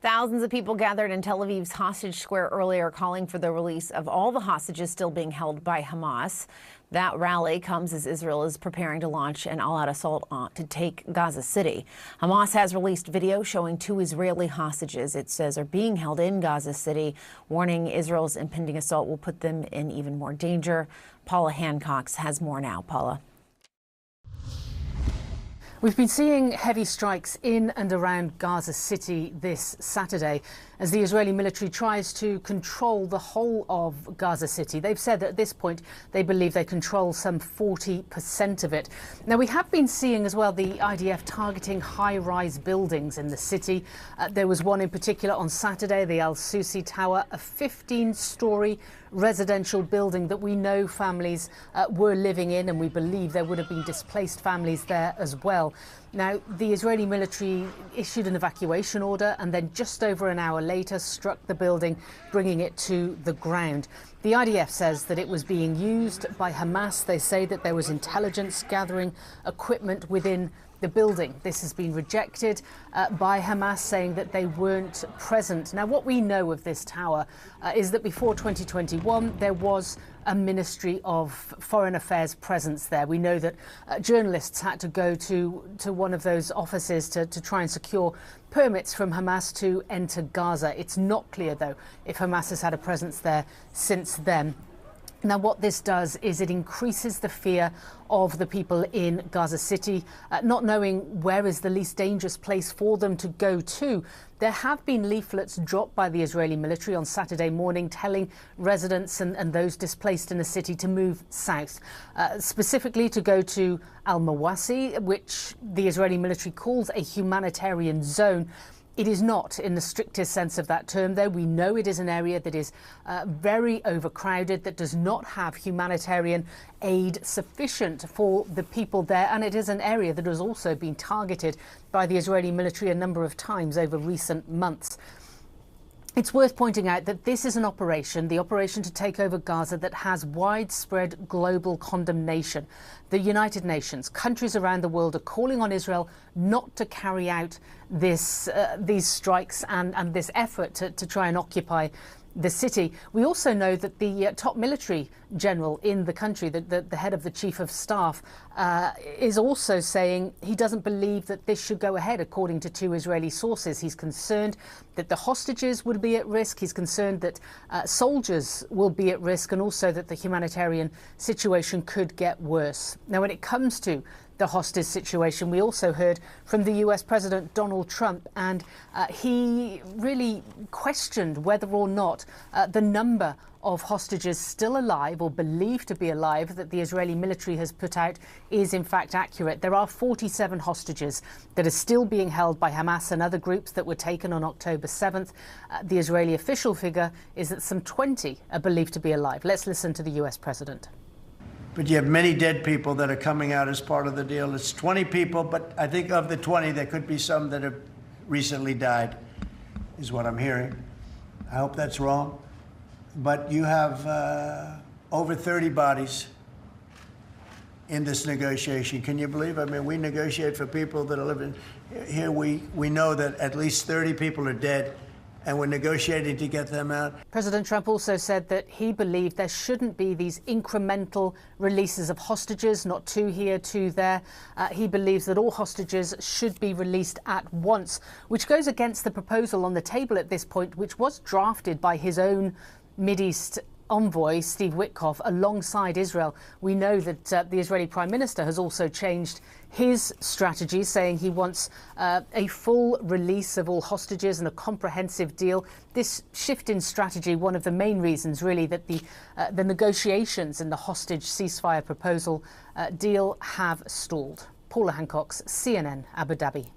Thousands of people gathered in Tel Aviv's Hostage Square earlier, calling for the release of all the hostages still being held by Hamas. That rally comes as Israel is preparing to launch an all-out assault to take Gaza City. Hamas has released video showing 2 Israeli hostages it says are being held in Gaza City, warning Israel's impending assault will put them in even more danger. Paula Hancock has more now. Paula. We've been seeing heavy strikes in and around Gaza City this Saturday as the Israeli military tries to control the whole of Gaza City. They've said that at this point they believe they control some 40% of it. Now, we have been seeing as well the IDF targeting high-rise buildings in the city. There was one in particular on Saturday, the Al Susi Tower, a 15-storey residential building that we know families were living in, and we believe there would have been displaced families there as well. Now, the Israeli military issued an evacuation order and then just over an hour later struck the building, bringing it to the ground. The IDF says that it was being used by Hamas. They say that there was intelligence gathering equipment within the building. This has been rejected by Hamas, saying that they weren't present. Now, what we know of this tower is that before 2021, there was a Ministry of Foreign Affairs presence there. We know that journalists had to go to one of those offices to try and secure permits from Hamas to enter Gaza. It's not clear, though, if Hamas has had a presence there since then. Now, what this does is it increases the fear of the people in Gaza City, not knowing where is the least dangerous place for them to go to. There have been leaflets dropped by the Israeli military on Saturday morning telling residents and those displaced in the city to move south, specifically to go to Al-Mawasi, which the Israeli military calls a humanitarian zone. It is not in the strictest sense of that term, though. We know it is an area that is very overcrowded, that does not have humanitarian aid sufficient for the people there. And it is an area that has also been targeted by the Israeli military a number of times over recent months. It's worth pointing out that this is an operation, the operation to take over Gaza, that has widespread global condemnation. The United Nations, countries around the world are calling on Israel not to carry out these strikes and this effort to try and occupy the city. We also know that the top military general in the country, the head of the chief of staff, is also saying he doesn't believe that this should go ahead, according to 2 Israeli sources. He's concerned that the hostages would be at risk. He's concerned that soldiers will be at risk, and also that the humanitarian situation could get worse. Now, when it comes to the hostage situation, we also heard from the US President Donald Trump, and he really questioned whether or not the number of hostages still alive or believed to be alive that the Israeli military has put out is in fact accurate. There are 47 hostages that are still being held by Hamas and other groups that were taken on October 7th. The Israeli official figure is that some 20 are believed to be alive. Let's listen to the US President. But you have many dead people that are coming out as part of the deal. It's 20 people, but I think of the 20, there could be some that have recently died, is what I'm hearing. I hope that's wrong. But you have over 30 bodies in this negotiation. Can you believe? I mean, we negotiate for people that are living here. We know that at least 30 people are dead, and we're negotiating to get them out. President Trump also said that he believed there shouldn't be these incremental releases of hostages, not 2 here, 2 there. He believes that all hostages should be released at once, which goes against the proposal on the table at this point, which was drafted by his own Mideast envoy, Steve Witkoff, alongside Israel. We know that the Israeli Prime Minister has also changed his strategy, saying he wants a full release of all hostages and a comprehensive deal. This shift in strategy, one of the main reasons really that the negotiations and the hostage ceasefire proposal deal have stalled. Paula Hancock, CNN, Abu Dhabi.